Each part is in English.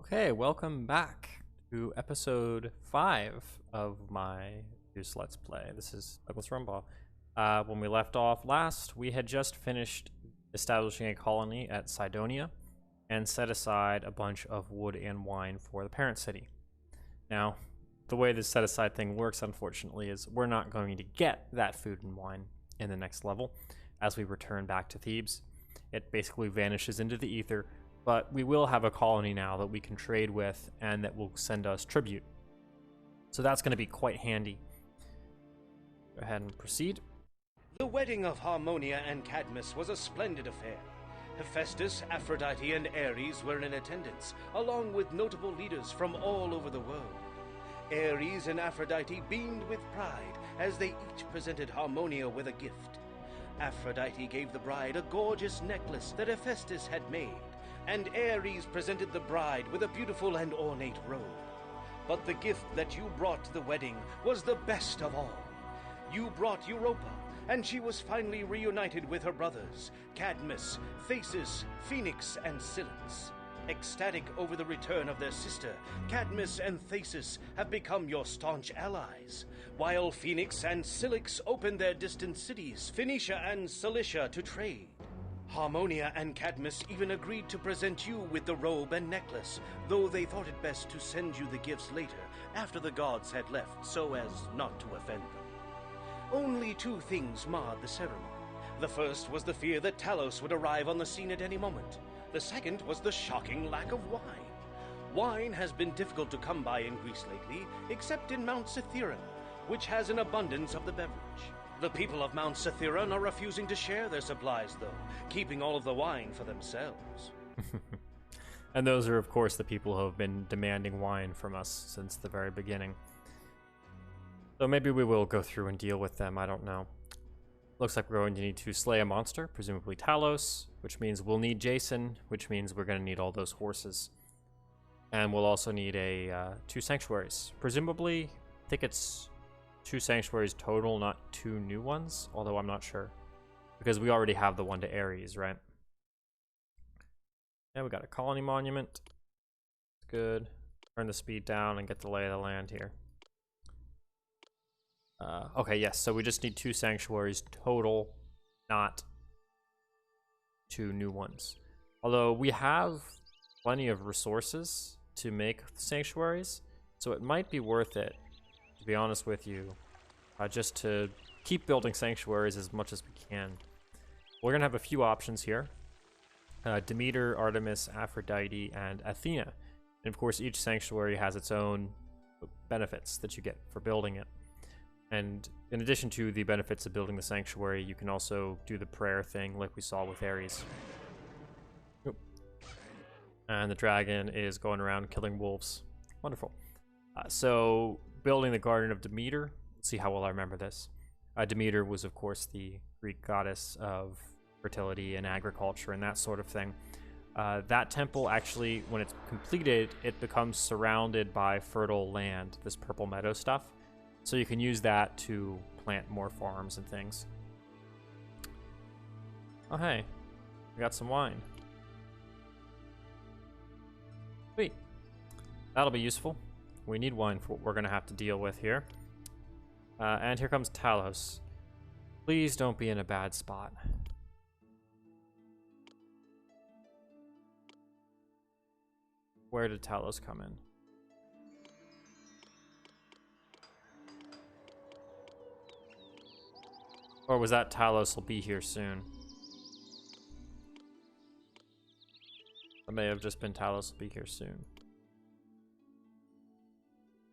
Okay, welcome back to episode 5 of my Zeus Let's Play. This is Douglas Rumbaugh. When we left off last, we had just finished establishing a colony at Cydonia and set aside a bunch of wood and wine for the parent city. Now, the way this set-aside thing works, unfortunately, is we're not going to get that food and wine in the next level as we return back to Thebes. It basically vanishes into the ether, but we will have a colony now that we can trade with and that will send us tribute. So that's going to be quite handy. Go ahead and proceed. The wedding of Harmonia and Cadmus was a splendid affair. Hephaestus, Aphrodite, and Ares were in attendance, along with notable leaders from all over the world. Ares and Aphrodite beamed with pride as they each presented Harmonia with a gift. Aphrodite gave the bride a gorgeous necklace that Hephaestus had made, and Ares presented the bride with a beautiful and ornate robe. But the gift that you brought to the wedding was the best of all. You brought Europa, and she was finally reunited with her brothers, Cadmus, Theseus, Phoenix, and Cilix. Ecstatic over the return of their sister, Cadmus and Theseus have become your staunch allies, while Phoenix and Cilix opened their distant cities, Phoenicia and Cilicia, to trade. Harmonia and Cadmus even agreed to present you with the robe and necklace, though they thought it best to send you the gifts later, after the gods had left, so as not to offend them. Only two things marred the ceremony. The first was the fear that Talos would arrive on the scene at any moment. The second was the shocking lack of wine. Wine has been difficult to come by in Greece lately, except in Mount Cithaeron, which has an abundance of the beverage. The people of Mount Cithaeron are refusing to share their supplies, though, keeping all of the wine for themselves. And those are, of course, the people who have been demanding wine from us since the very beginning. So maybe we will go through and deal with them, I don't know. Looks like we're going to need to slay a monster, presumably Talos, which means we'll need Jason, which means we're going to need all those horses. And we'll also need two sanctuaries. Presumably, I think it's 2 sanctuaries total, not 2 new ones, although I'm not sure. Because we already have the one to Ares, right? Yeah, we got a colony monument. Good. Turn the speed down and get the lay of the land here. Okay, yes, so we just need 2 sanctuaries total, not 2 new ones. Although we have plenty of resources to make sanctuaries, so it might be worth it, to be honest with you, just to keep building sanctuaries as much as we can. We're going to have a few options here. Demeter, Artemis, Aphrodite, and Athena. And of course, each sanctuary has its own benefits that you get for building it. And in addition to the benefits of building the sanctuary, you can also do the prayer thing like we saw with Ares. Oop. And the dragon is going around killing wolves. Wonderful. So building the Garden of Demeter. Let's see how well I remember this. Demeter was, of course, the Greek goddess of fertility and agriculture and that sort of thing. That temple actually, when it's completed, it becomes surrounded by fertile land, this purple meadow stuff. So you can use that to plant more farms and things. Oh, hey. We got some wine. Sweet. That'll be useful. We need wine for what we're going to have to deal with here. And here comes Talos. Please don't be in a bad spot. Where did Talos come in? Or was that Talos will be here soon? It may have just been Talos will be here soon.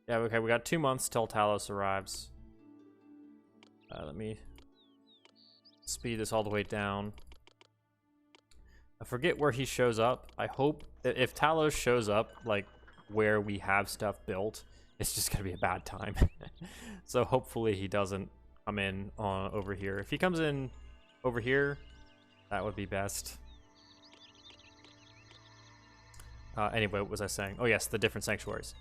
Yeah, okay, we got 2 months till Talos arrives. Let me speed this all the way down. I forget where he shows up. I hope that if Talos shows up, like, where we have stuff built, it's just gonna be a bad time. So hopefully he doesn't come in over here. If he comes in over here, that would be best. Anyway, what was I saying? Oh yes, the different sanctuaries.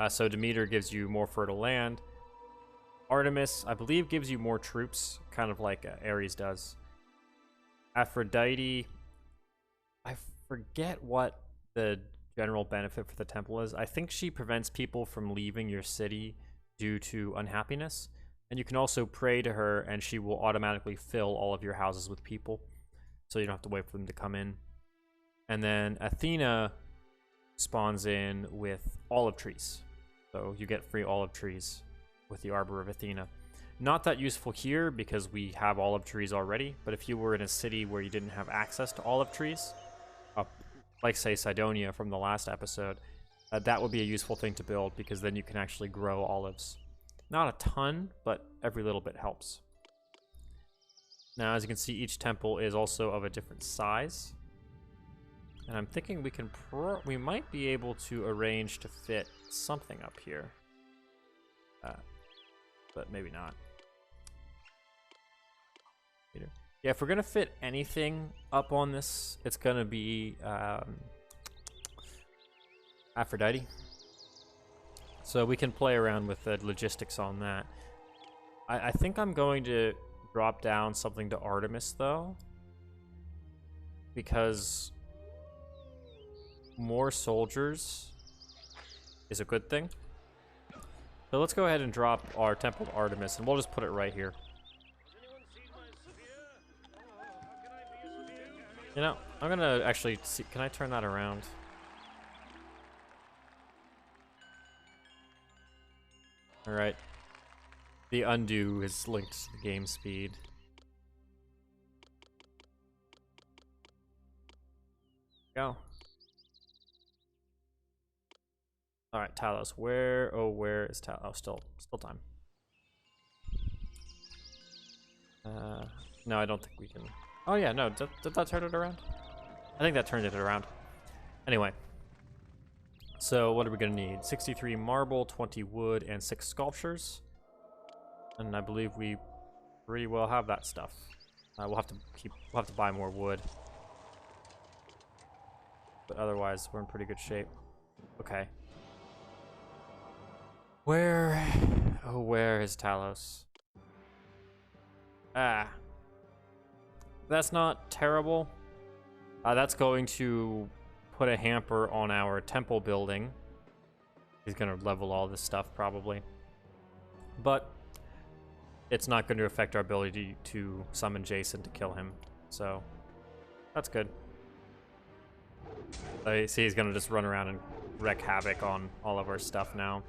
So Demeter gives you more fertile land. Artemis, I believe, gives you more troops, kind of like Ares does. Aphrodite, I forget what the general benefit for the temple is. I think she prevents people from leaving your city due to unhappiness. And you can also pray to her, and she will automatically fill all of your houses with people. So you don't have to wait for them to come in. And then Athena spawns in with olive trees. So you get free olive trees with the Arbor of Athena. Not that useful here because we have olive trees already, but if you were in a city where you didn't have access to olive trees, like say Cydonia from the last episode, that would be a useful thing to build because then you can actually grow olives. Not a ton, but every little bit helps. Now, as you can see, each temple is also of a different size. And I'm thinking we might be able to arrange to fit something up here. But maybe not. Yeah, if we're gonna fit anything up on this, it's gonna be Aphrodite. So we can play around with the logistics on that. I think I'm going to drop down something to Artemis, though. Because more soldiers is a good thing. So let's go ahead and drop our temple to Artemis, and we'll just put it right here. You know, I'm gonna actually see, can I turn that around? Alright. The undo is linked to the game speed. Go. Alright, Talos. Where is Talos? Oh, still time. No, I don't think we can. Oh yeah, no, did that turn it around? I think that turned it around. Anyway. So what are we gonna need? 63 marble, 20 wood, and 6 sculptures. And I believe we pretty well have that stuff. We'll have to buy more wood. But otherwise, we're in pretty good shape. Okay. Where is Talos? Ah. That's not terrible. That's going to put a hamper on our temple building. He's gonna level all this stuff, probably. But it's not going to affect our ability to summon Jason to kill him. So, that's good. I see he's gonna just run around and wreak havoc on all of our stuff now.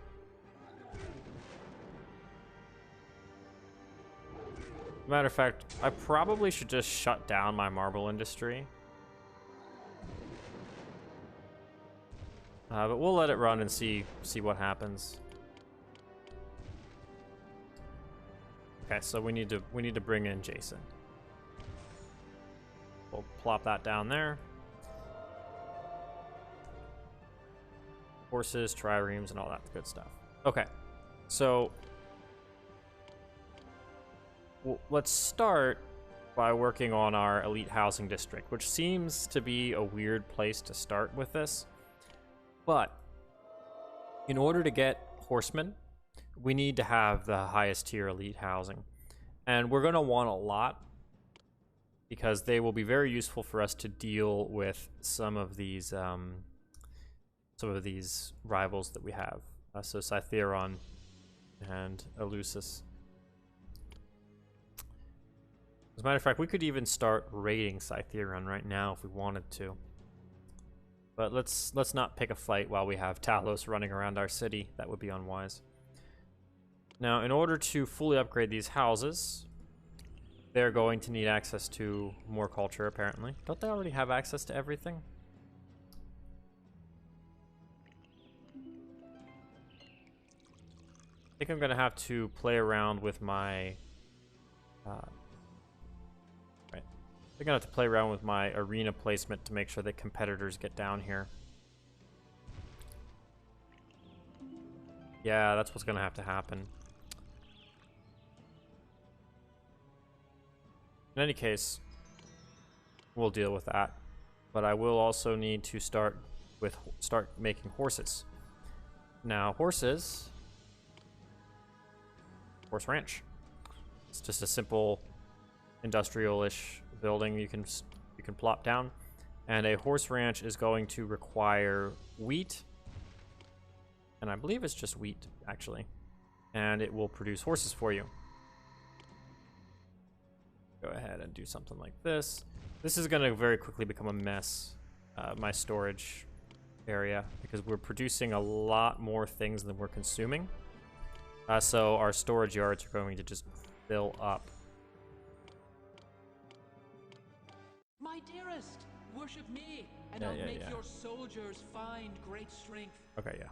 Matter of fact, I probably should just shut down my marble industry. But we'll let it run and see what happens. Okay, so we need to bring in Jason. We'll plop that down there. Horses, triremes, and all that good stuff. Okay, so let's start by working on our elite housing district, which seems to be a weird place to start with this. But in order to get horsemen, we need to have the highest tier elite housing. And we're going to want a lot because they will be very useful for us to deal with some of these rivals that we have. So Cytheron and Eleusis. As a matter of fact, we could even start raiding Cytheron right now if we wanted to. But let's not pick a fight while we have Talos running around our city. That would be unwise. Now, in order to fully upgrade these houses, they're going to need access to more culture, apparently. Don't they already have access to everything? I think I'm going to have to play around with my... I'm gonna have to play around with my arena placement to make sure that competitors get down here. Yeah, that's what's gonna have to happen. In any case, we'll deal with that. But I will also need to start making horses. Now, horse ranch. It's just a simple industrial-ish building you can plop down. And a horse ranch is going to require wheat. And I believe it's just wheat, actually. And it will produce horses for you. Go ahead and do something like this. This is going to very quickly become a mess, my storage area, because we're producing a lot more things than we're consuming. So our storage yards are going to just fill up. My dearest, worship me, and I'll make your soldiers find great strength. Okay, yeah.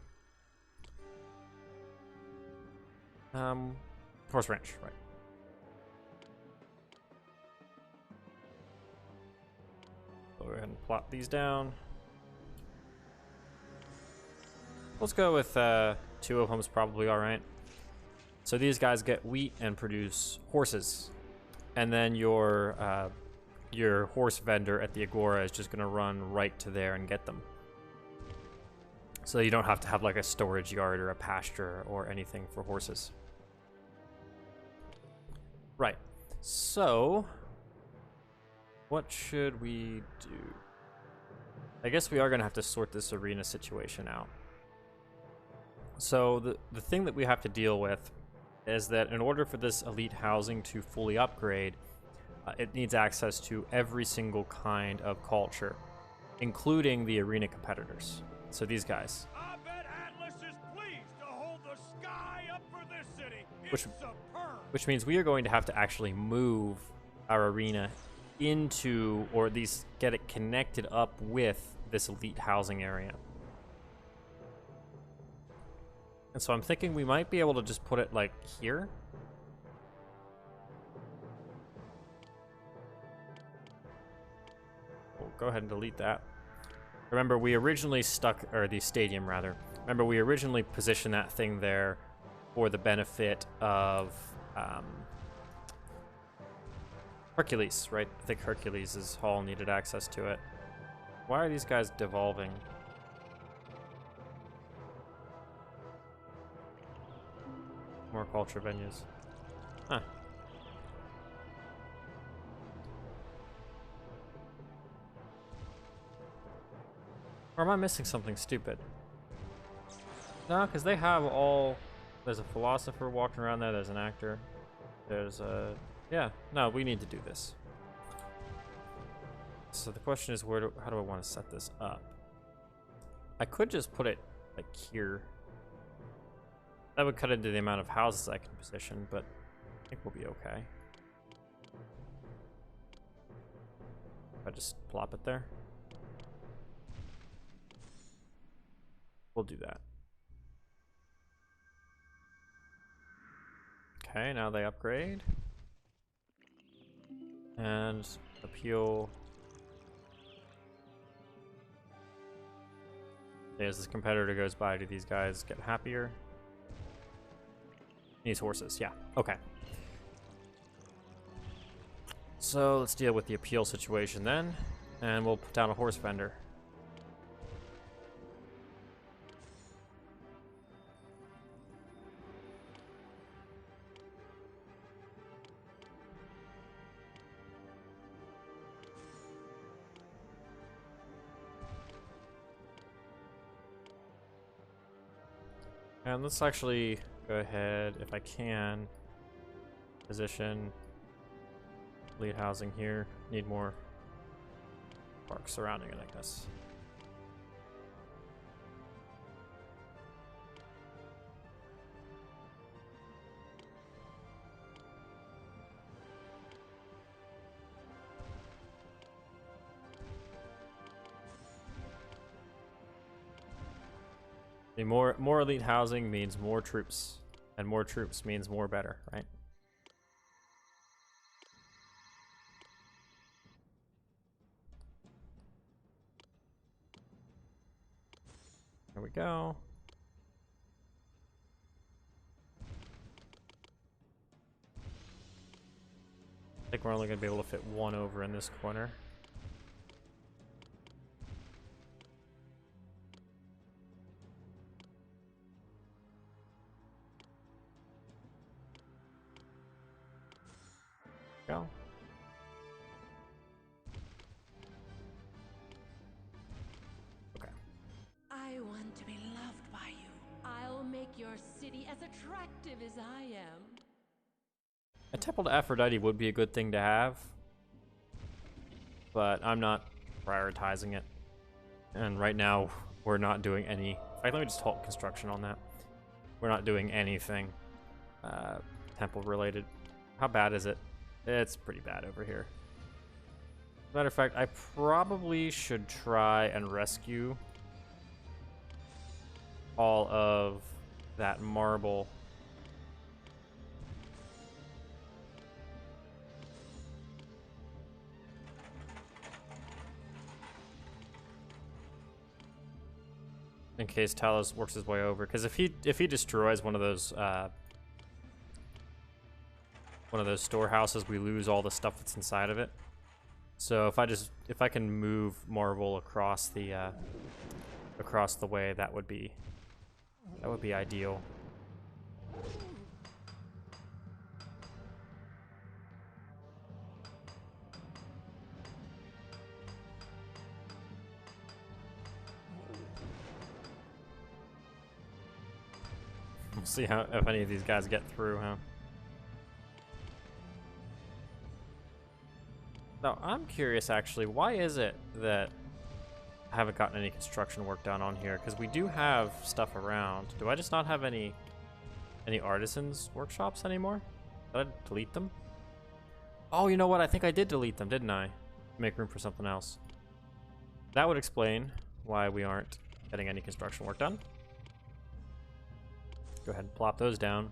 Horse ranch, right. Go ahead and plot these down. Let's go with 2 of them's probably all right. So these guys get wheat and produce horses, and then your horse vendor at the Agora is just gonna run right to there and get them. So you don't have to have like a storage yard or a pasture or anything for horses. Right. So what should we do? I guess we are gonna have to sort this arena situation out. So the thing that we have to deal with is that in order for this elite housing to fully upgrade, it needs access to every single kind of culture, including the arena competitors. So these guys. I bet Atlas is pleased to hold the sky up for this city. Which- It's superb. Which means we are going to have to actually move our arena into, or at least get it connected up with, this elite housing area. And so I'm thinking we might be able to just put it like here. We'll go ahead and delete that. Remember, we originally or the stadium rather. Remember, we originally positioned that thing there for the benefit of Hercules, right? I think Hercules' hall needed access to it. Why are these guys devolving? More culture venues. Huh. Or am I missing something stupid? No, because they have all... There's a philosopher walking around there, there's an actor. There's a... Yeah, no, we need to do this. So the question is, how do I want to set this up? I could just put it, like, here. That would cut into the amount of houses I can position, but I think we'll be okay. If I just plop it there. We'll do that. Okay, now they upgrade. And appeal. As this competitor goes by, do these guys get happier? Needs horses, yeah, okay. So let's deal with the appeal situation then, and we'll put down a horse vendor. And let's actually go ahead, if I can, position lead housing here. Need more parks surrounding it, I guess. The more elite housing means more troops, and more troops means more better, right? There we go. I think we're only going to be able to fit one over in this corner. Go. as attractive as I am. A temple to Aphrodite would be a good thing to have, but I'm not prioritizing it. And right now, we're not doing any... In fact, let me just halt construction on that. We're not doing anything temple related. How bad is it? It's pretty bad over here. Matter of fact, I probably should try and rescue all of that marble. In case Talos works his way over, because if he destroys one of those storehouses, we lose all the stuff that's inside of it. So if I can move marble across the way, that would be ideal. We'll see if any of these guys get through, huh? Now, I'm curious, actually, why is it that I haven't gotten any construction work done on here? Because we do have stuff around. Do I just not have any artisans workshops anymore? Did I delete them? Oh, you know what? I think I did delete them, didn't I? Make room for something else. That would explain why we aren't getting any construction work done. Go ahead and plop those down.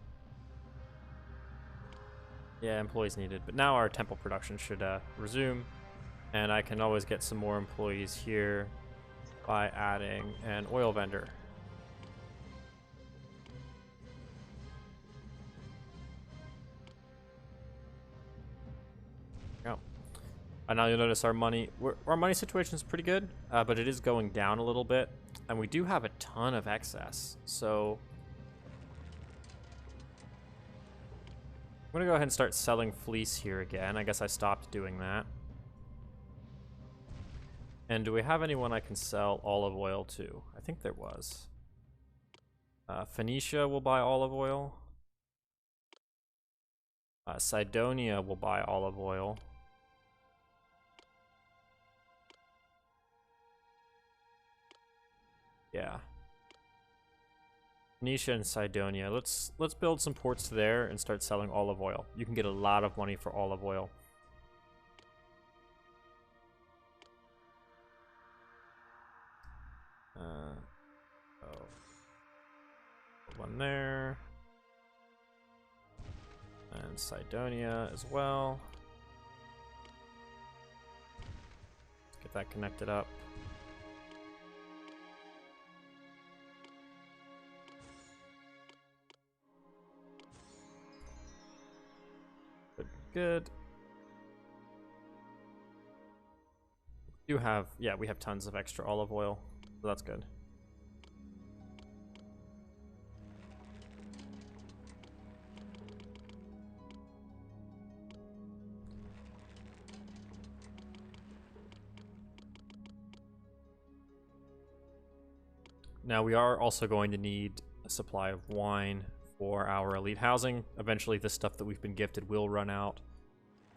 Yeah, employees needed. But now our temple production should resume. And I can always get some more employees here by adding an oil vendor. Oh. And now you'll notice our money situation is pretty good, but it is going down a little bit. And we do have a ton of excess. So I'm gonna go ahead and start selling fleece here again. I guess I stopped doing that. And do we have anyone I can sell olive oil to? I think there was. Phoenicia will buy olive oil. Cydonia will buy olive oil. Yeah. Phoenicia and Cydonia. Let's build some ports there and start selling olive oil. You can get a lot of money for olive oil. One there. And Cydonia as well. Let's get that connected up. Good. We have tons of extra olive oil, so that's good. Now we are also going to need a supply of wine for our elite housing. Eventually the stuff that we've been gifted will run out,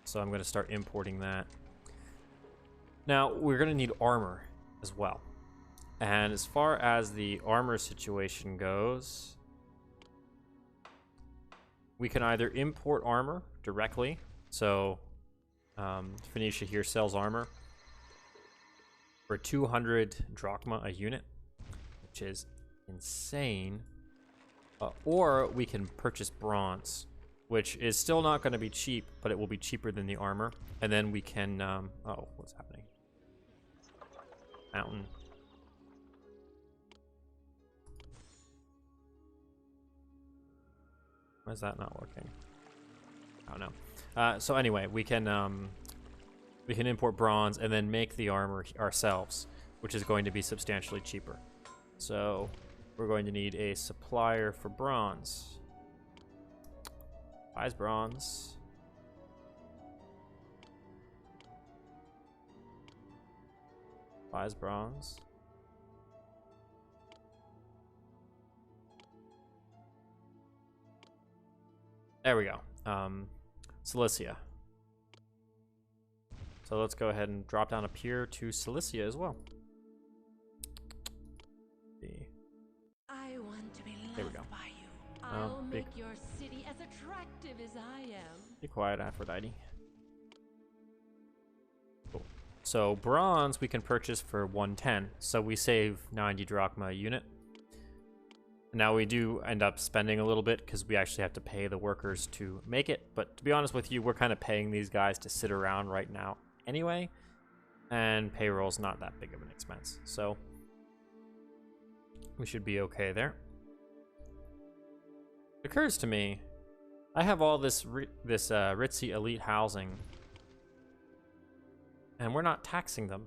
so I'm going to start importing that. Now we're going to need armor as well, and as far as the armor situation goes, we can either import armor directly, so Phoenicia here sells armor for 200 drachma a unit, which is insane. Or we can purchase bronze, which is still not going to be cheap, but it will be cheaper than the armor. And then we can, oh, what's happening? Mountain. Why is that not working? Oh no. So anyway, we can import bronze and then make the armor ourselves, which is going to be substantially cheaper. So we're going to need a supplier for bronze. Buys bronze. Buys bronze. There we go. Cilicia. So let's go ahead and drop down a pier to Cilicia as well. I want to be There we go. loved by you. I'll be, make your city as attractive as I am. be quiet, Aphrodite. Cool. So bronze we can purchase for 110. So we save 90 drachma a unit. Now we do end up spending a little bit because we actually have to pay the workers to make it. But to be honest with you, we're kind of paying these guys to sit around right now anyway. And payroll's not that big of an expense. So we should be okay there. It occurs to me, I have all this ritzy elite housing, and we're not taxing them.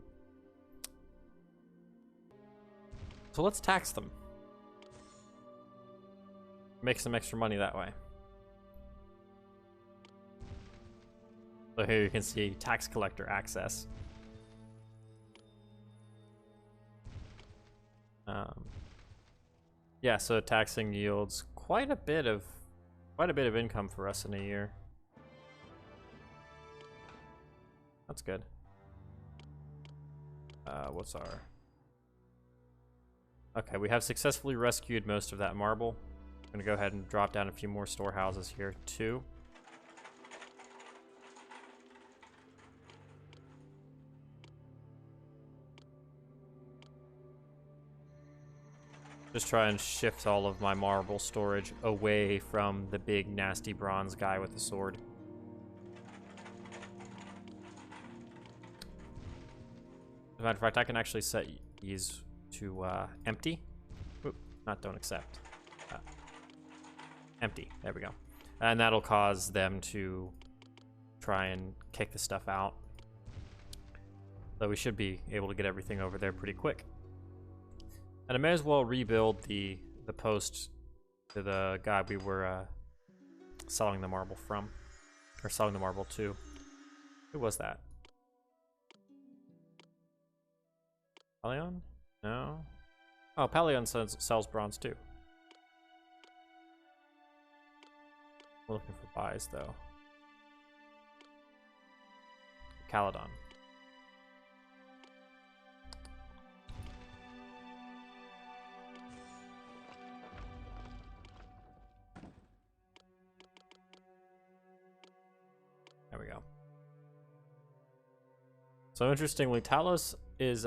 So let's tax them. Make some extra money that way. So here you can see tax collector access. Yeah, so taxing yields quite a bit of income for us in a year. That's good. What's our... Okay, we have successfully rescued most of that marble. I'm gonna go ahead and drop down a few more storehouses here too. Just try and shift all of my marble storage away from the big nasty bronze guy with the sword. As a matter of fact, I can actually set these to empty. Oop, not don't accept. Empty. There we go. And that'll cause them to try and kick the stuff out. So we should be able to get everything over there pretty quick. And I may as well rebuild the post to the guy we were selling the marble from. Or selling the marble to. Who was that? Palion? No. Oh, Palion sells bronze too. We're looking for buys though. Caledon. There we go. So interestingly, Talos is,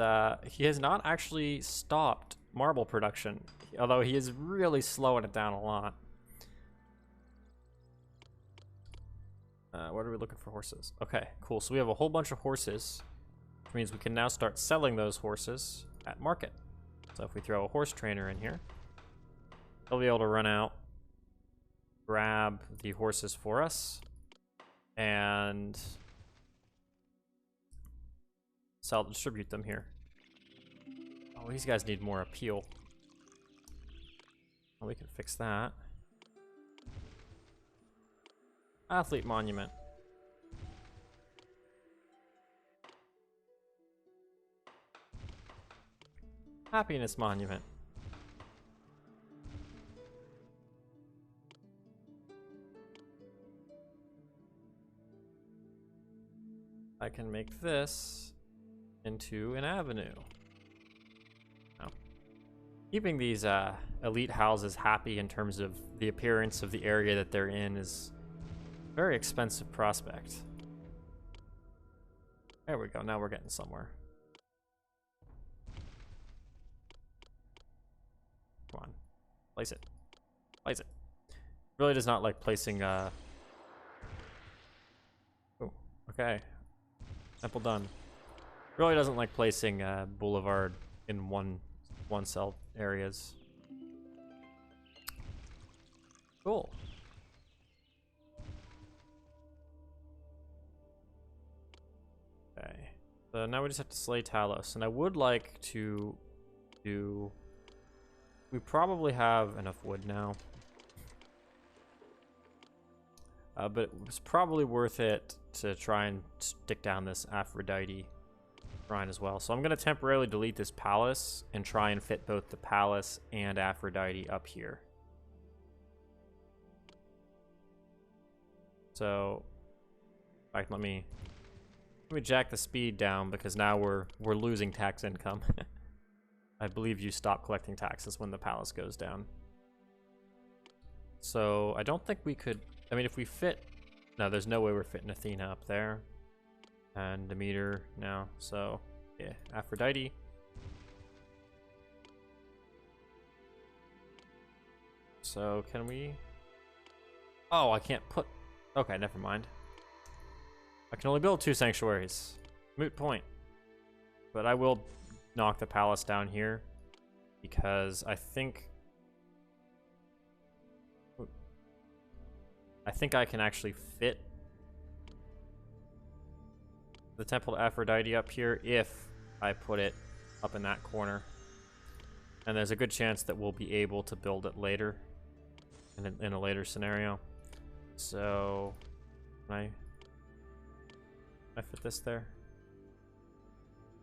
he has not actually stopped marble production, although he is really slowing it down a lot. What are we looking for? Horses. Okay, cool. So we have a whole bunch of horses, which means we can now start selling those horses at market. So if we throw a horse trainer in here, he'll be able to run out, grab the horses for us, and distribute them here. Oh, these guys need more appeal. Well, we can fix that. Athlete monument. Happiness monument. I can make this into an avenue. Oh. Keeping these elite houses happy in terms of the appearance of the area that they're in is a very expensive prospect. There we go, now we're getting somewhere. Come on, place it. Place it. Really does not like placing, oh, okay. Temple done. Really doesn't like placing boulevard in one cell areas. Cool. Okay. So now we just have to slay Talos, and I would like to do. We probably have enough wood now. But it was probably worth it to try and stick down this Aphrodite shrine as well. So I'm going to temporarily delete this palace and try and fit both the palace and Aphrodite up here. So, in fact, let me jack the speed down because now we're losing tax income. I believe you stop collecting taxes when the palace goes down. So I don't think we could. I mean, if we fit, no, there's no way we're fitting Athena up there, and Demeter now. So yeah, Aphrodite. So can we? Oh, I can't put. Okay, never mind. I can only build 2 sanctuaries. Moot point. But I will knock the palace down here because I think I can actually fit the Temple to Aphrodite up here if I put it up in that corner. And there's a good chance that we'll be able to build it later in a later scenario. So, can I fit this there?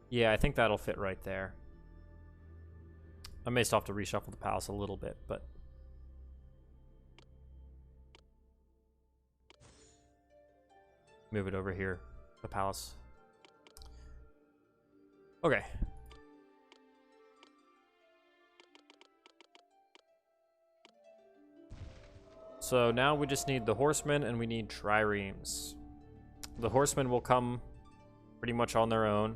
Yeah, I think that'll fit right there. I may still have to reshuffle the palace a little bit, but move it over here, the palace. Okay. So now we just need the horsemen and we need triremes. The horsemen will come pretty much on their own.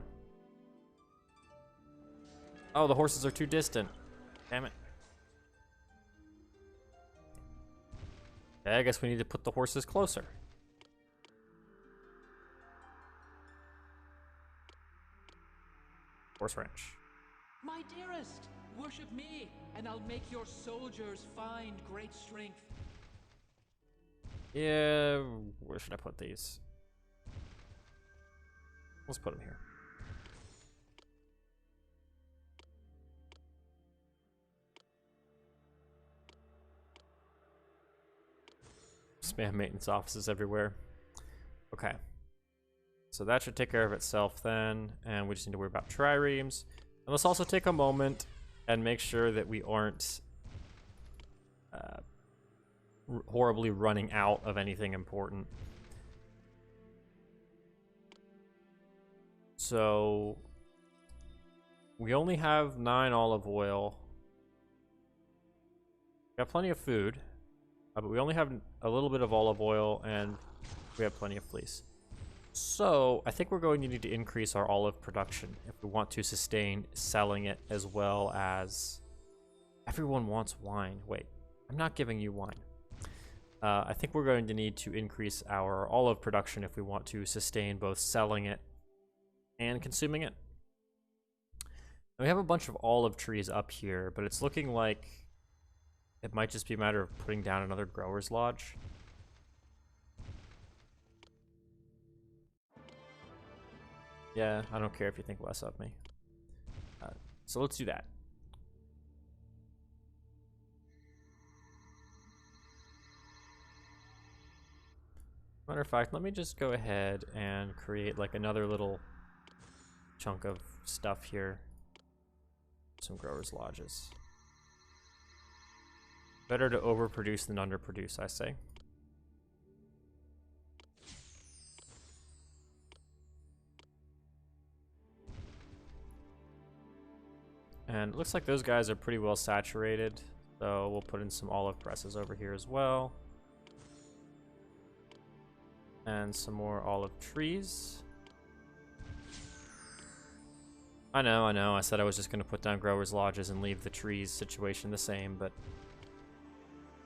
Oh, the horses are too distant. Damn it. Okay, I guess we need to put the horses closer. Horse ranch. My dearest, worship me, and I'll make your soldiers find great strength. Yeah, where should I put these? Let's put them here. Spam maintenance offices everywhere. Okay. So that should take care of itself then, and we just need to worry about triremes. And let's also take a moment and make sure that we aren't horribly running out of anything important. So we only have 9 olive oil. We got plenty of food, but we only have a little bit of olive oil, and we have plenty of fleece. So I think we're going to need to increase our olive production if we want to sustain selling it, as well as everyone wants wine. Wait, I'm not giving you wine. I think we're going to need to increase our olive production if we want to sustain both selling it and consuming it. We have a bunch of olive trees up here, but it's looking like it might just be a matter of putting down another grower's lodge. Yeah, I don't care if you think less of me. So let's do that. Matter of fact, let me just go ahead and create like another little chunk of stuff here. Some growers' lodges. Better to overproduce than underproduce, I say. And it looks like those guys are pretty well saturated, so we'll put in some olive presses over here as well. And some more olive trees. I know. I said I was just going to put down growers' lodges and leave the trees situation the same, but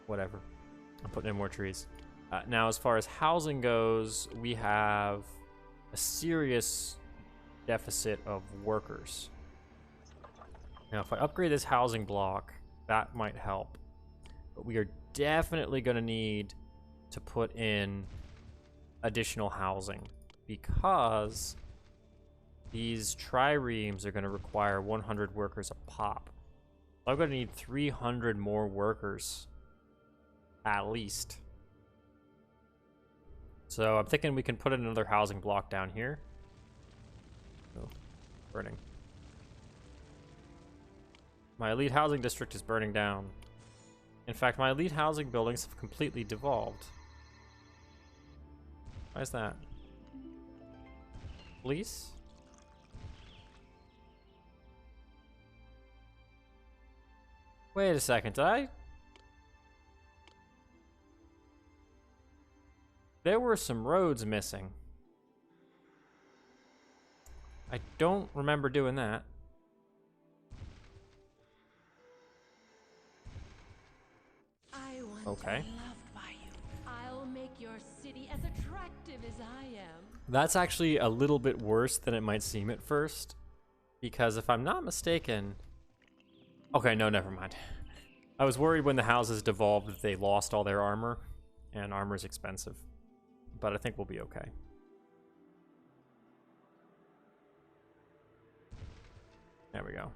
whatever. I'm putting in more trees. Now, as far as housing goes, we have a serious deficit of workers. Now, if I upgrade this housing block, that might help. But we are definitely going to need to put in additional housing because these triremes are going to require 100 workers a pop. So I'm going to need 300 more workers at least. So I'm thinking we can put in another housing block down here. Oh, burning. My elite housing district is burning down. In fact, my elite housing buildings have completely devolved. Why is that? Police? Wait a second, There were some roads missing. I don't remember doing that. I want Okay. to be loved by you. I'll make your city as attractive as I am. That's actually a little bit worse than it might seem at first. Because if I'm not mistaken... Okay, no, never mind. I was worried when the houses devolved that they lost all their armor. And armor's expensive. But I think we'll be okay. There we go.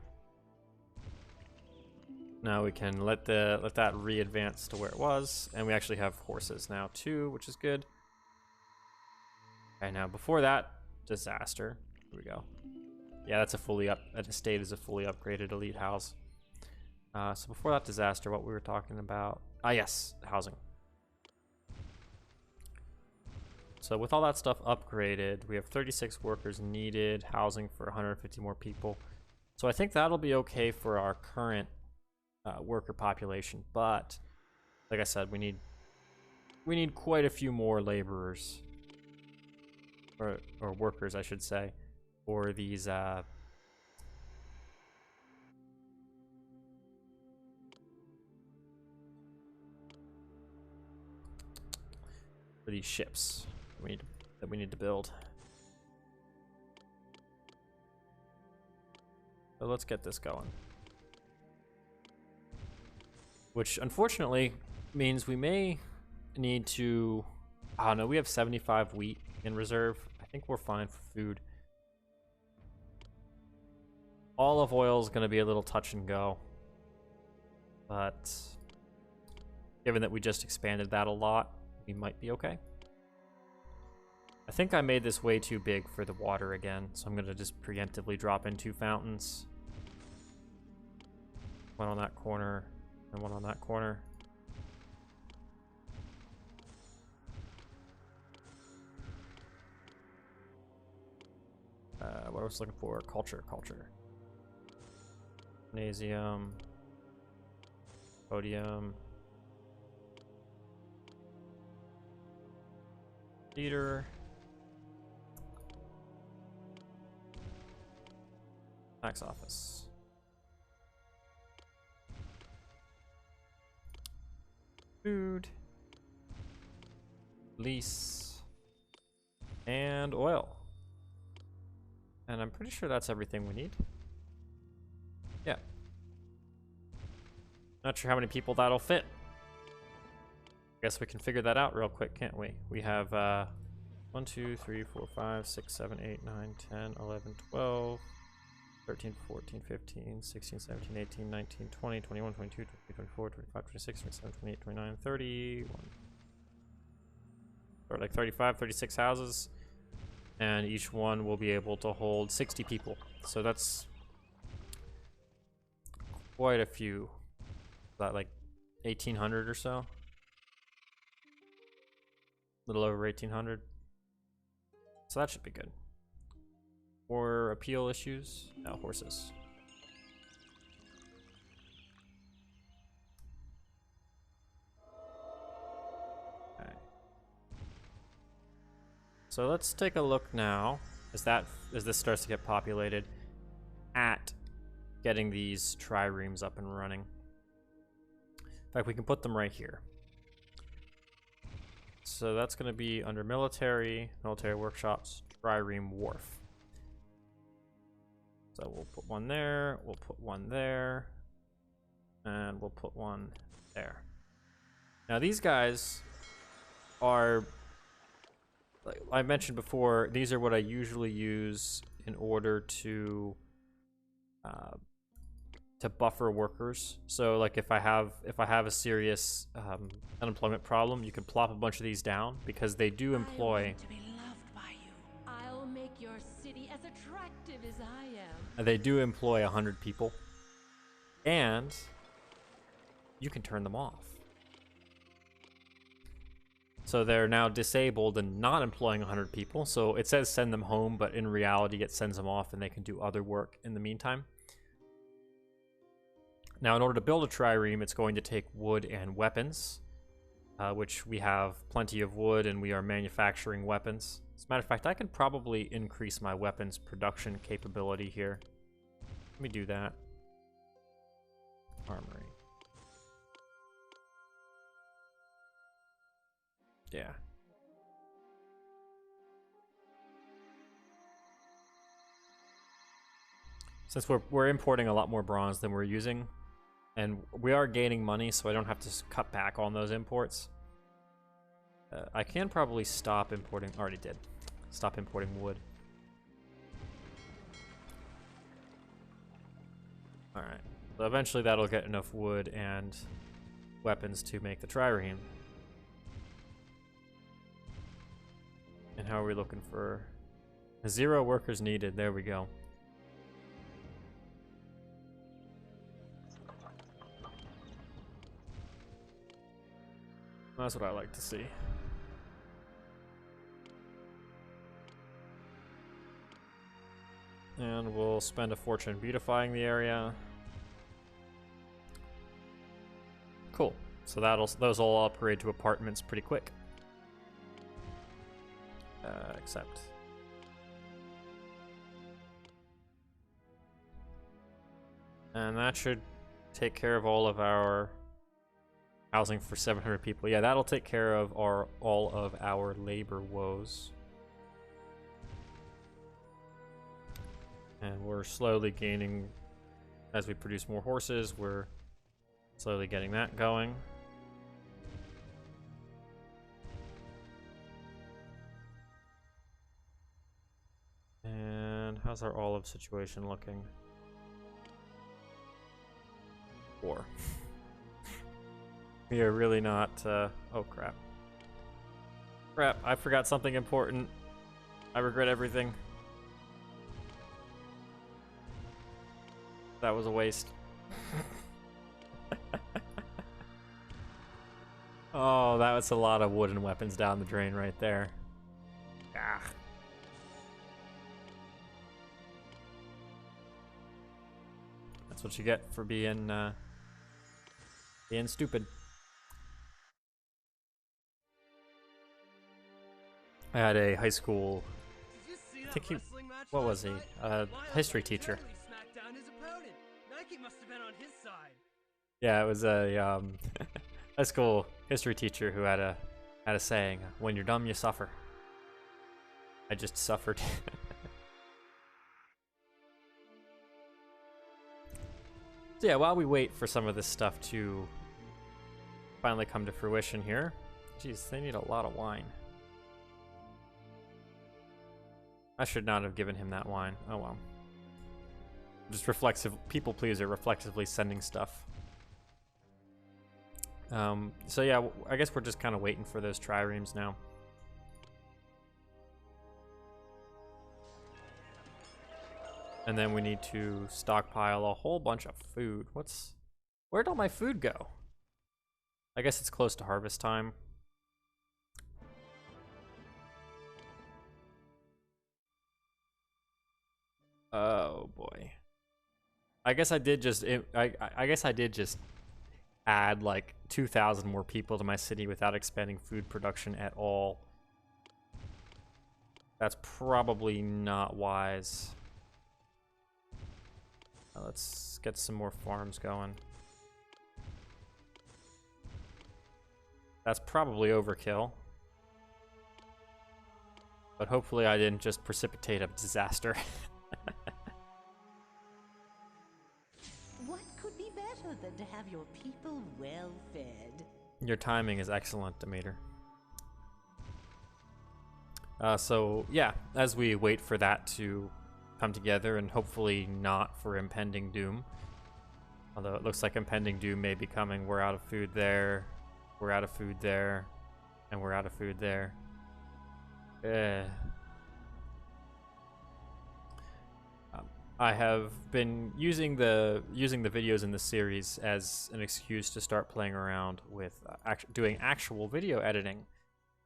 Now we can let that re-advance to where it was, and we actually have horses now too, which is good. Okay, now before that, disaster. Here we go. Yeah, that's that estate is a fully upgraded elite house. So before that disaster, what we were talking about? Yes, housing. So with all that stuff upgraded, we have 36 workers needed, housing for 150 more people. So I think that'll be okay for our current worker population, but like I said, we need quite a few more laborers, or workers, I should say, for these ships that we need to build. So let's get this going. Which unfortunately means we may need to... Oh no, we have 75 wheat in reserve. I think we're fine for food. Olive oil is going to be a little touch and go. But given that we just expanded that a lot, we might be okay. I think I made this way too big for the water again, so I'm going to just preemptively drop in 2 fountains. One on that corner, and one on that corner. What I was looking for, culture. Gymnasium. Podium. Theater. Tax office. Food. Lease. And oil. And I'm pretty sure that's everything we need. Yeah. Not sure how many people that'll fit. Guess we can figure that out real quick, can't we? We have 1, 2, 3, 4, 5, 6, 7, 8, 9, 10, 11, 12, 13, 14, 15, 16, 17, 18, 19, 20, 21, 22, 23, 24, 25, 26, 27, 28, 29, 30. Or like 35, 36 houses. And each one will be able to hold 60 people. So that's quite a few. About like 1,800 or so. A little over 1,800. So that should be good. Or appeal issues? No, horses. Okay. So let's take a look now, as this starts to get populated, at getting these triremes up and running. In fact, we can put them right here. So that's going to be under military workshops, trireme wharf. So we'll put one there, we'll put one there, and we'll put one there. Now these guys are, like I mentioned before, these are what I usually use in order to buffer workers. So like if I have a serious unemployment problem, you can plop a bunch of these down because they do employ. I want to be loved by you. I'll make your city as attractive as I am. They do employ 100 people, and you can turn them off. So they're now disabled and not employing 100 people. So it says send them home, but in reality it sends them off and they can do other work in the meantime. Now, in order to build a trireme, it's going to take wood and weapons, which we have plenty of wood and we are manufacturing weapons. As a matter of fact, I can probably increase my weapons production capability here. Let me do that. Armory. Yeah. Since we're importing a lot more bronze than we're using, and we are gaining money, so I don't have to cut back on those imports. I can probably stop importing. Already did. Stop importing wood. All right. So eventually that'll get enough wood and weapons to make the trireme. And how are we looking for 0 workers needed? There we go. That's what I like to see. And we'll spend a fortune beautifying the area. Cool. So those will upgrade to apartments pretty quick. Except. And that should take care of all of our housing for 700 people. Yeah, that'll take care of all of our labor woes. And we're slowly gaining, as we produce more horses, we're slowly getting that going. And how's our olive situation looking? 4. We are really not, oh crap. Crap, I forgot something important. I regret everything. That was a waste. Oh, that was a lot of wooden weapons down the drain right there. Ah. That's what you get for being stupid. I had a high school, I think what was he? History teacher. Yeah, it was a high school history teacher who had a saying, "When you're dumb, you suffer." I just suffered. So yeah, while we wait for some of this stuff to finally come to fruition here, jeez, they need a lot of wine. I should not have given him that wine. Oh well. Just reflexive, people pleaser, reflexively sending stuff. So yeah, I guess we're just kind of waiting for those triremes now. And then we need to stockpile a whole bunch of food. Where'd all my food go? I guess it's close to harvest time. Oh boy. I guess I did just I guess I did just add like 2,000 more people to my city without expanding food production at all. That's probably not wise. Let's get some more farms going. That's probably overkill. But hopefully I didn't just precipitate a disaster. What could be better than to have your people well fed? Your timing is excellent, Demeter. So yeah, as we wait for that to come together, and hopefully not for impending doom. Although it looks like impending doom may be coming. We're out of food there. We're out of food there. And we're out of food there. I have been using the videos in the series as an excuse to start playing around with doing actual video editing.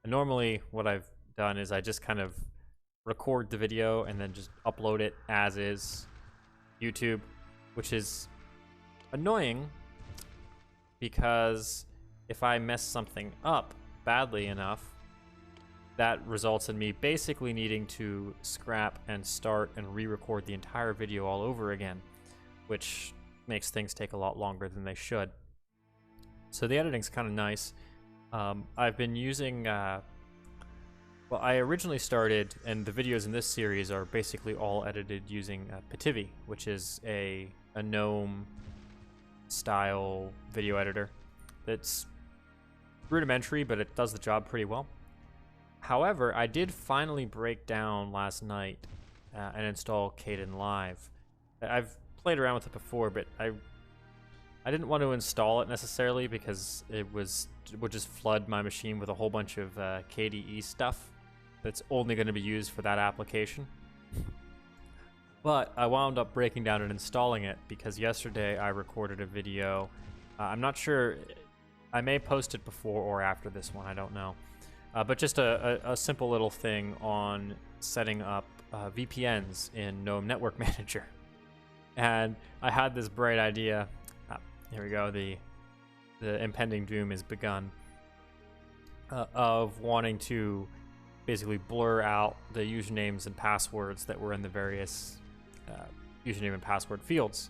Normally, what I've done is I just kind of record the video and then just upload it as is YouTube, which is annoying because if I mess something up badly enough, that results in me basically needing to scrap and start and re-record the entire video all over again, which makes things take a lot longer than they should. So the editing's kind of nice. I've been using, well, I originally started, and the videos in this series are basically all edited using Pitivi, which is a GNOME style video editor that's rudimentary, but it does the job pretty well. However, I did finally break down last night and install Kdenlive. I've played around with it before, but I didn't want to install it necessarily because it would just flood my machine with a whole bunch of KDE stuff that's only going to be used for that application. But I wound up breaking down and installing it because yesterday I recorded a video. I'm not sure, I may post it before or after this one, I don't know. But just a simple little thing on setting up VPNs in GNOME Network Manager. And I had this bright idea. Here we go, the impending doom is begun. Of wanting to basically blur out the usernames and passwords that were in the various username and password fields.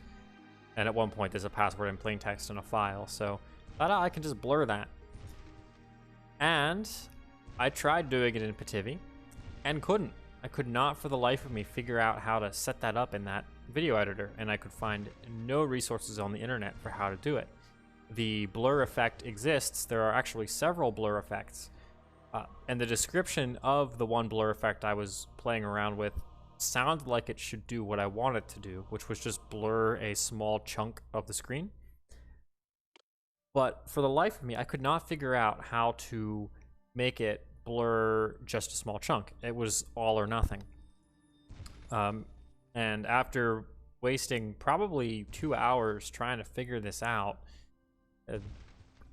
And at one point there's a password in plain text in a file, so I can just blur that. And I tried doing it in Pitivi and couldn't. I could not for the life of me figure out how to set that up in that video editor, and I could find no resources on the internet for how to do it. The blur effect exists. There are actually several blur effects. And the description of the one blur effect I was playing around with sounded like it should do what I wanted to do, which was just blur a small chunk of the screen. But for the life of me, I could not figure out how to make it blur just a small chunk. It was all or nothing. And after wasting probably 2 hours trying to figure this out,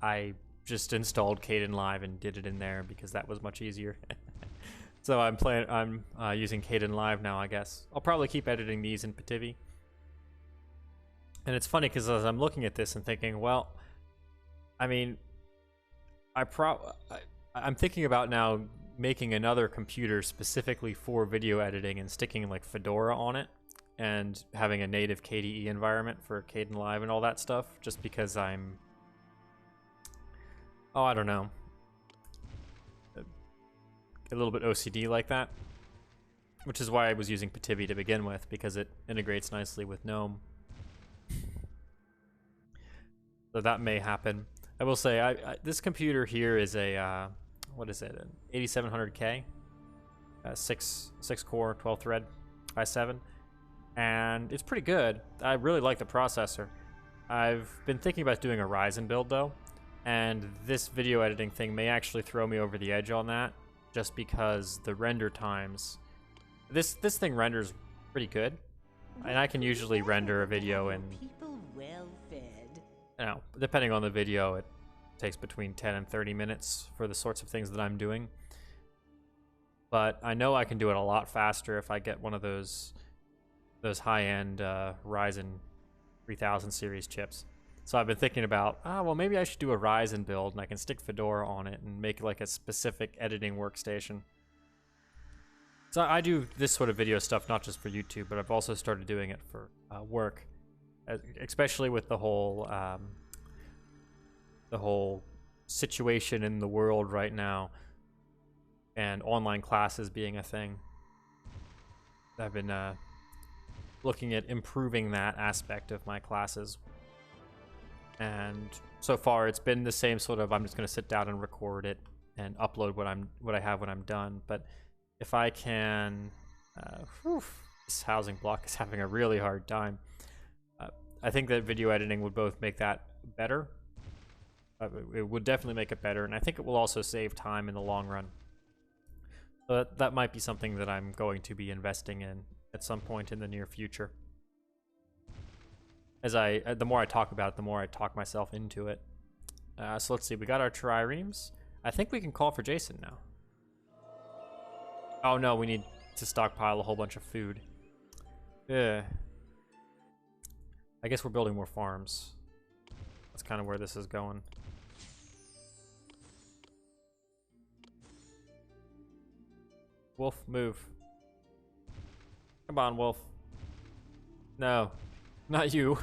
I just installed Kdenlive and did it in there because that was much easier. So I'm using Kdenlive now, I guess. I'll probably keep editing these in Pitivi. And it's funny because as I'm looking at this and thinking, well, I mean, I'm thinking about now making another computer specifically for video editing and sticking like Fedora on it and having a native KDE environment for Kdenlive and all that stuff, just because I'm, I don't know, a little bit OCD like that, which is why I was using Pitivi to begin with, because it integrates nicely with GNOME. So that may happen. I will say, this computer here is a, what is it, an 8700K, 6 core, 12 thread, i7, and it's pretty good. I really like the processor. I've been thinking about doing a Ryzen build though, and this video editing thing may actually throw me over the edge on that, just because the render times, this thing renders pretty good, and I can usually render a video in, People well fed. you know, depending on the video, it takes between 10 and 30 minutes for the sorts of things that I'm doing. But I know I can do it a lot faster if I get one of those high-end Ryzen 3000 series chips. So I've been thinking about, well, maybe I should do a Ryzen build and I can stick Fedora on it and make like a specific editing workstation. So I do this sort of video stuff not just for YouTube, but I've also started doing it for work, especially with the whole situation in the world right now and online classes being a thing. I've been looking at improving that aspect of my classes, and so far it's been the same sort of, I'm just going to sit down and record it and upload what I have when I'm done. But if I can, this housing block is having a really hard time. I think that video editing would both make that better. It would definitely make it better, and I think it will also save time in the long run. But that might be something that I'm going to be investing in at some point in the near future. The more I talk about it, the more I talk myself into it. So let's see, we got our triremes. I think we can call for Jason now. Oh no, we need to stockpile a whole bunch of food. Yeah. I guess we're building more farms. That's kind of where this is going. Wolf, move. Come on, Wolf. No, not you.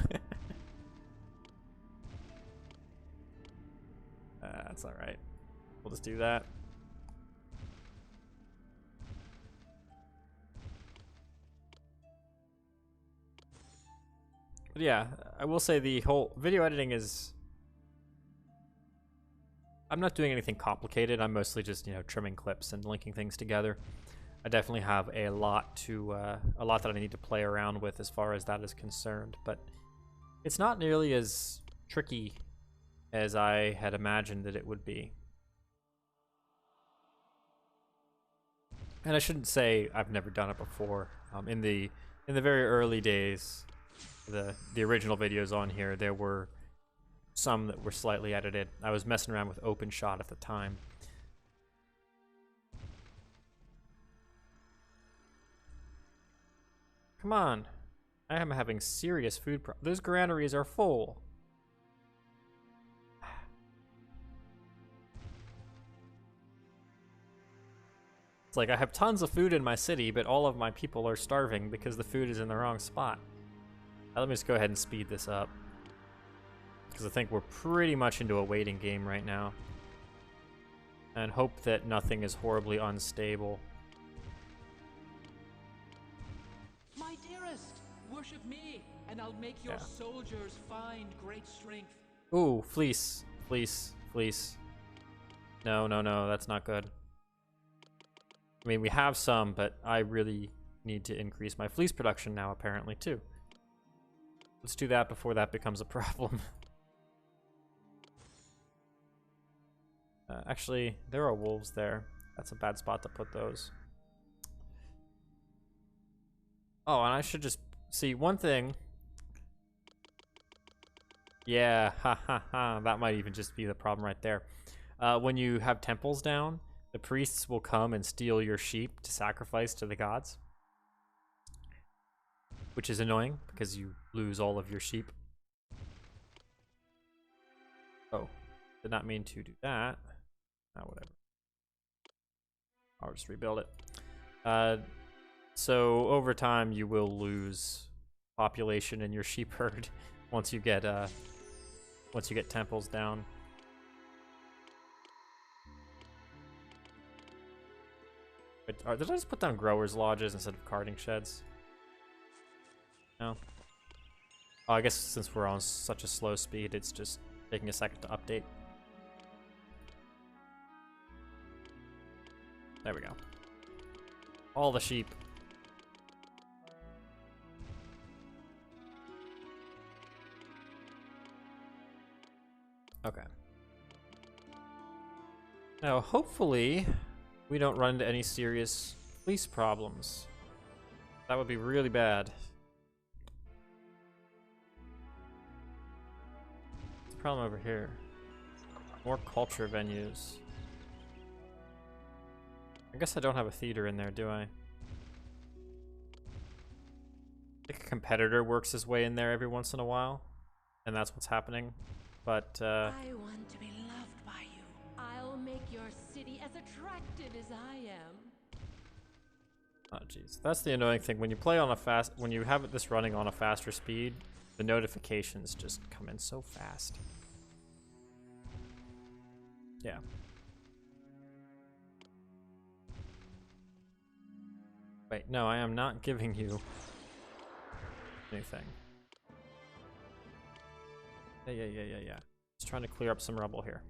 That's alright. We'll just do that. But yeah, I will say the whole video editing is... I'm not doing anything complicated. I'm mostly just, you know, trimming clips and linking things together. I definitely have a lot that I need to play around with as far as that is concerned, but it's not nearly as tricky as I had imagined that it would be. And I shouldn't say I've never done it before. In the very early days, the original videos on here, there were some that were slightly edited. I was messing around with OpenShot at the time. Come on. I am having serious food problems. Those granaries are full. It's like I have tons of food in my city, but all of my people are starving because the food is in the wrong spot. Let me just go ahead and speed this up, because I think we're pretty much into a waiting game right now. And hope that nothing is horribly unstable. My dearest, worship me, and I'll make your soldiers find great strength. Ooh, fleece, fleece, fleece. No, no, no, that's not good. I mean, we have some, but I really need to increase my fleece production now, apparently, too. Let's do that before that becomes a problem. Actually, there are wolves there. That's a bad spot to put those. Oh, and I should just see one thing. Yeah, ha ha ha. That might even just be the problem right there. When you have temples down, the priests will come and steal your sheep to sacrifice to the gods. Which is annoying, because you lose all of your sheep. Oh, did not mean to do that. Oh, whatever. I'll just rebuild it. So over time, you will lose population in your sheep herd once you get temples down. Wait, did I just put down growers' lodges instead of carting sheds? No. Oh, I guess since we're on such a slow speed, it's just taking a second to update. There we go. All the sheep. Okay. Now, hopefully, we don't run into any serious fleece problems. That would be really bad. What's the problem over here? More culture venues. I guess I don't have a theater in there, do I? I think a competitor works his way in there every once in a while, and that's what's happening. But I want to be loved by you. I'll make your city as attractive as I am. oh jeez, that's the annoying thing when you play on a when you have this running on a faster speed, the notifications just come in so fast. Yeah. Wait, no, I am not giving you anything. Yeah. Just trying to clear up some rubble here.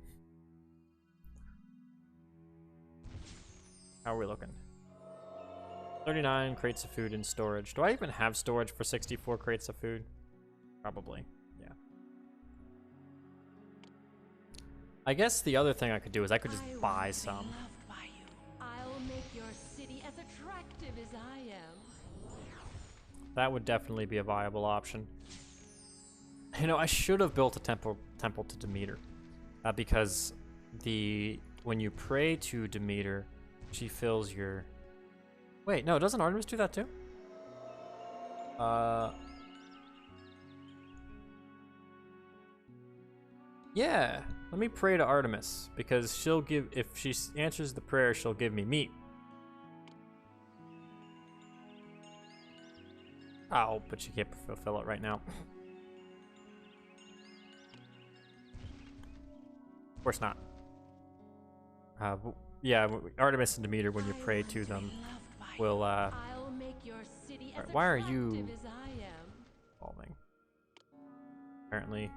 How are we looking? 39 crates of food in storage. Do I even have storage for 64 crates of food? Probably, yeah. I guess the other thing I could do is I could just buy some. I'll make your city as attractive as I am. That would definitely be a viable option. You know, I should have built a temple to Demeter, because when you pray to Demeter, she fills your Wait, no, doesn't Artemis do that too? Yeah, let me pray to Artemis, because she'll give, if she answers the prayer, she'll give me meat. Oh, but she can't fulfill it right now. Of course not. Yeah, Artemis and Demeter, when you pray to them, will, I'll make your city as why are you attractive as I am. evolving? Apparently,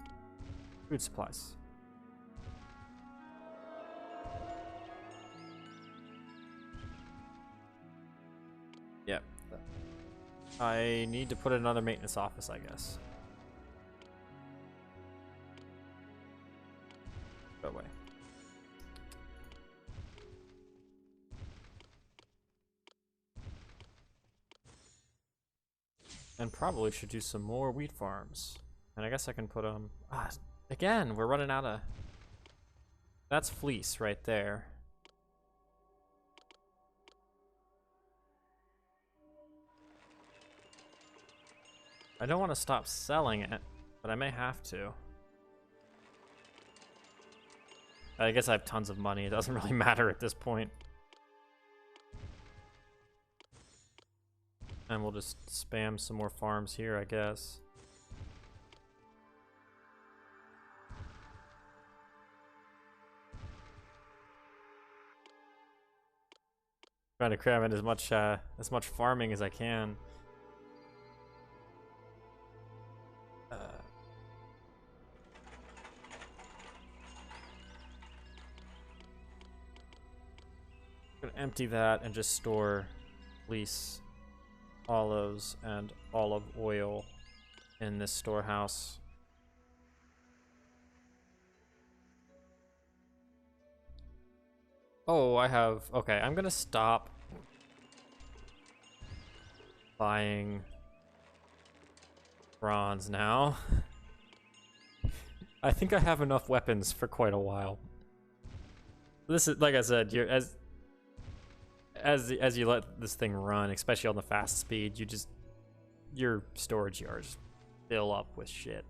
food supplies. Yep. I need to put another maintenance office, I guess. Go away. And probably should do some more wheat farms. And I guess I can put again, we're running out of, that's fleece right there. I don't want to stop selling it, but I may have to. I guess I have tons of money. It doesn't really matter at this point. And we'll just spam some more farms here, I guess. Trying to cram in as much farming as I can. Gonna empty that and just store fleece, olives, and olive oil in this storehouse. Oh, I have, okay, I'm gonna stop buying bronze now. I think I have enough weapons for quite a while. This is, like I said, you're as you let this thing run, especially on the fast speed, your storage yards fill up with shit.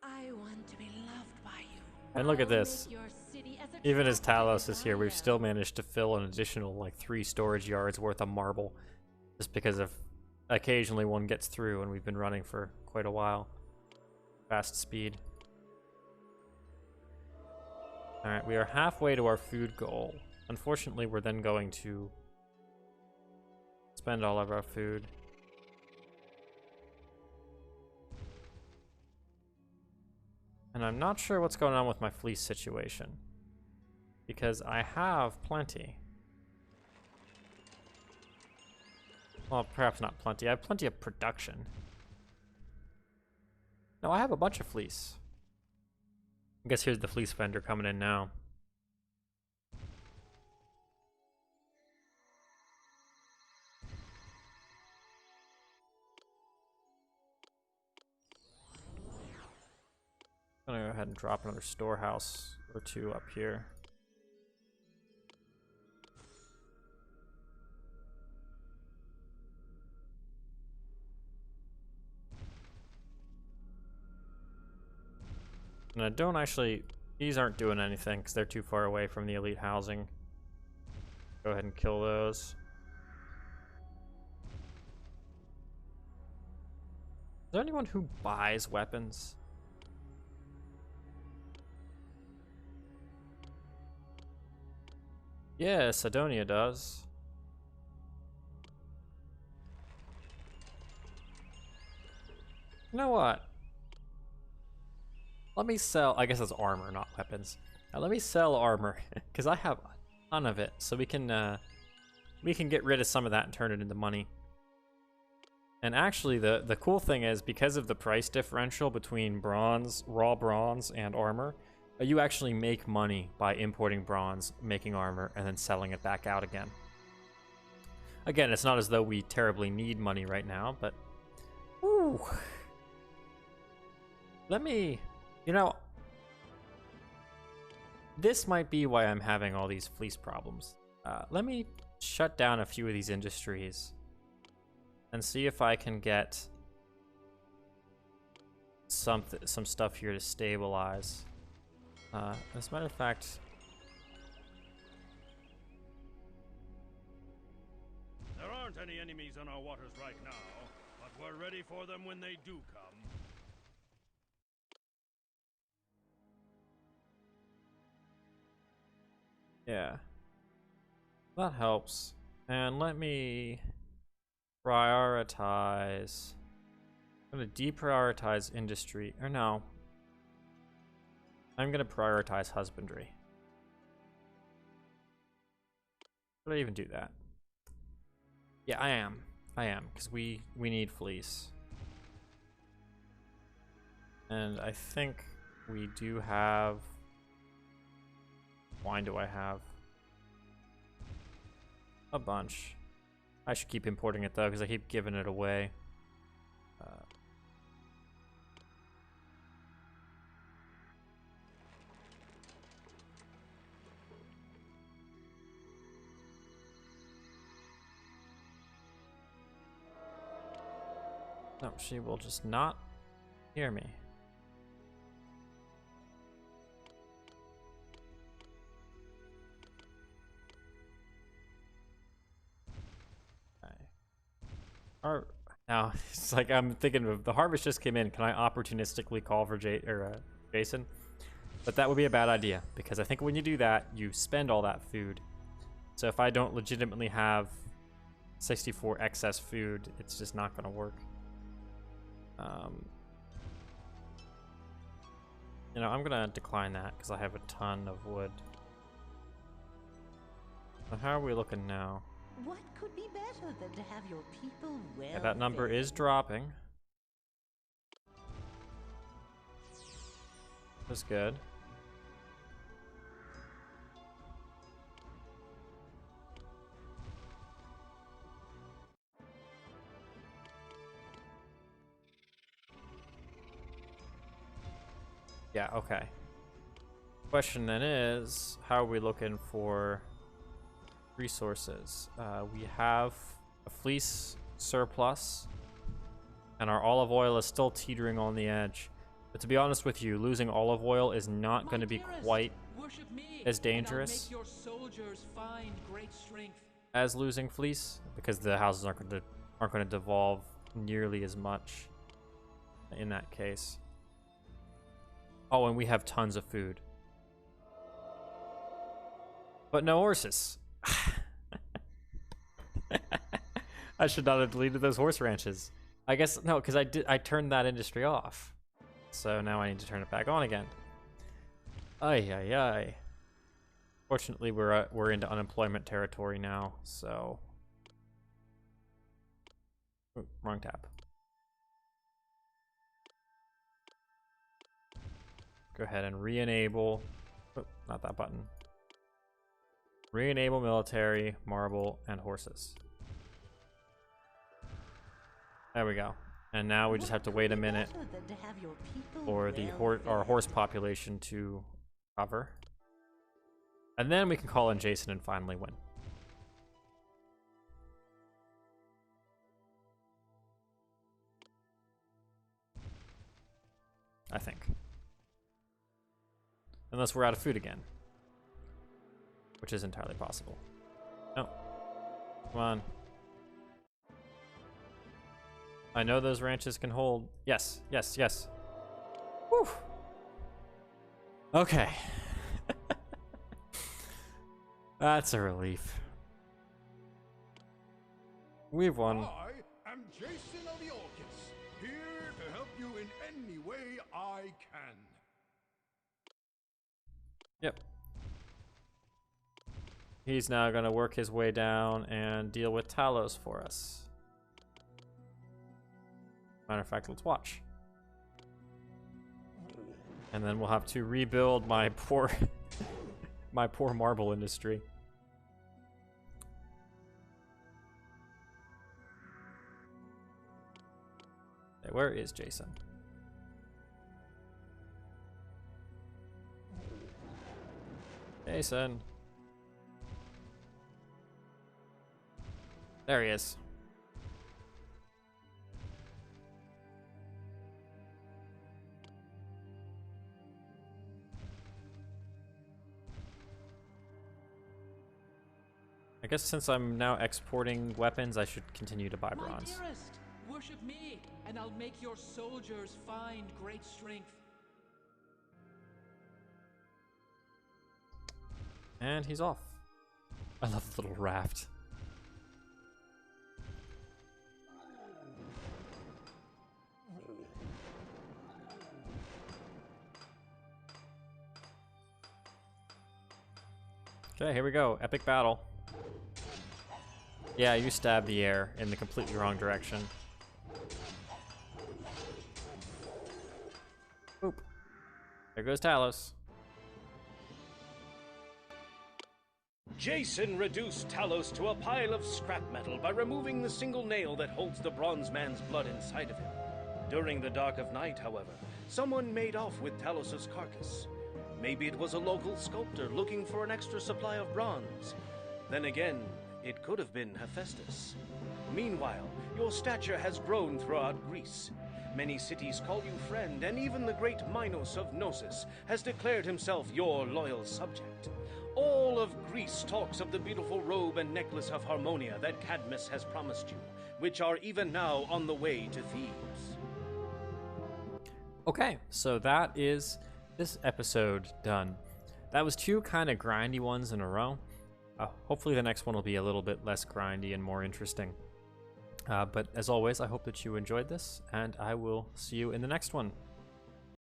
I want to be loved by you. And look at this. I'll make your city as Even as attractive Talos is here, we've I still am. managed to fill an additional like 3 storage yards worth of marble, just because of occasionally one gets through, and we've been running for quite a while. Fast speed. All right, we are halfway to our food goal. Unfortunately, we're then going to spend all of our food. And I'm not sure what's going on with my fleece situation, because I have plenty. Well, perhaps not plenty. I have plenty of production. No, I have a bunch of fleece. I guess here's the fleece vendor coming in now. I'm gonna go ahead and drop another storehouse or 2 up here. And I don't actually, these aren't doing anything because they're too far away from the elite housing. Go ahead and kill those. Is there anyone who buys weapons? Yeah, Sidonia does. You know what? Let me sell, I guess it's armor, not weapons. Now let me sell armor, because I have a ton of it, so we can get rid of some of that and turn it into money. And actually, the cool thing is, because of the price differential between bronze, raw bronze, and armor, you actually make money by importing bronze, making armor, and then selling it back out again. Again, it's not as though we terribly need money right now, but... Ooh. Let me... You know... This might be why I'm having all these fleece problems. Let me shut down a few of these industries and see if I can get some stuff here to stabilize. As a matter of fact, There aren't any enemies on our waters right now, but we're ready for them when they do come. yeah, that helps. And let me prioritize. I'm gonna deprioritize industry, or no. I'm gonna prioritize husbandry. Should I even do that? Yeah, I am, because we need fleece. And I think we do have... Wine do I have? A bunch. I should keep importing it though, because I keep giving it away. No, she will just not hear me. Now it's like I'm thinking of the harvest just came in. Can I opportunistically call for Jason? But that would be a bad idea, because I think when you do that, you spend all that food. So if I don't legitimately have 64 excess food, it's just not going to work. You know, I'm going to decline that because I have a ton of wood. So how are we looking now? What could be better than to have your people well Yeah, that number fed? is dropping. That's good. Yeah, okay. Question then is, how are we looking for resources? We have a fleece surplus, and our olive oil is still teetering on the edge. But to be honest with you, losing olive oil is not going to be quite as dangerous as losing fleece, because the houses aren't going to devolve nearly as much in that case. Oh, and we have tons of food. But no horses. I should not have deleted those horse ranches. I guess, no, because I turned that industry off. So now I need to turn it back on again. Ay, ay, ay. Fortunately, we're into unemployment territory now, so... Ooh, wrong tab. Go ahead and re-enable... Oh, not that button. Re-enable military, marble, and horses. There we go. And now we just have to wait a minute for the our horse population to cover. And then we can call in Jason and finally win. I think. Unless we're out of food again. Which is entirely possible. No. Come on. I know those ranches can hold. Yes, yes, yes. Whew. Okay. That's a relief. We've won. I am Jason of the Orcus, here to help you in any way I can. Yep. He's now going to work his way down and deal with Talos for us. Matter of fact, let's watch. And then we'll have to rebuild my poor my poor marble industry. Hey, where is Jason? Jason. There he is. I guess since I'm now exporting weapons, I should continue to buy bronze. My dearest, worship me, and I'll make your soldiers find great strength. And he's off. I love the little raft. Okay, here we go. Epic battle. Yeah, you stabbed the air in the completely wrong direction. Boop. There goes Talos. Jason reduced Talos to a pile of scrap metal by removing the single nail that holds the bronze man's blood inside of him. During the dark of night, however, someone made off with Talos's carcass. Maybe it was a local sculptor looking for an extra supply of bronze. Then again, it could have been Hephaestus. Meanwhile, your stature has grown throughout Greece. Many cities call you friend, and even the great Minos of Knossos has declared himself your loyal subject. All of Greece talks of the beautiful robe and necklace of Harmonia that Cadmus has promised you, which are even now on the way to Thebes. Okay, so that is this episode done. That was two kind of grindy ones in a row. Hopefully the next one will be a little bit less grindy and more interesting. But as always, I hope that you enjoyed this, and I will see you in the next one.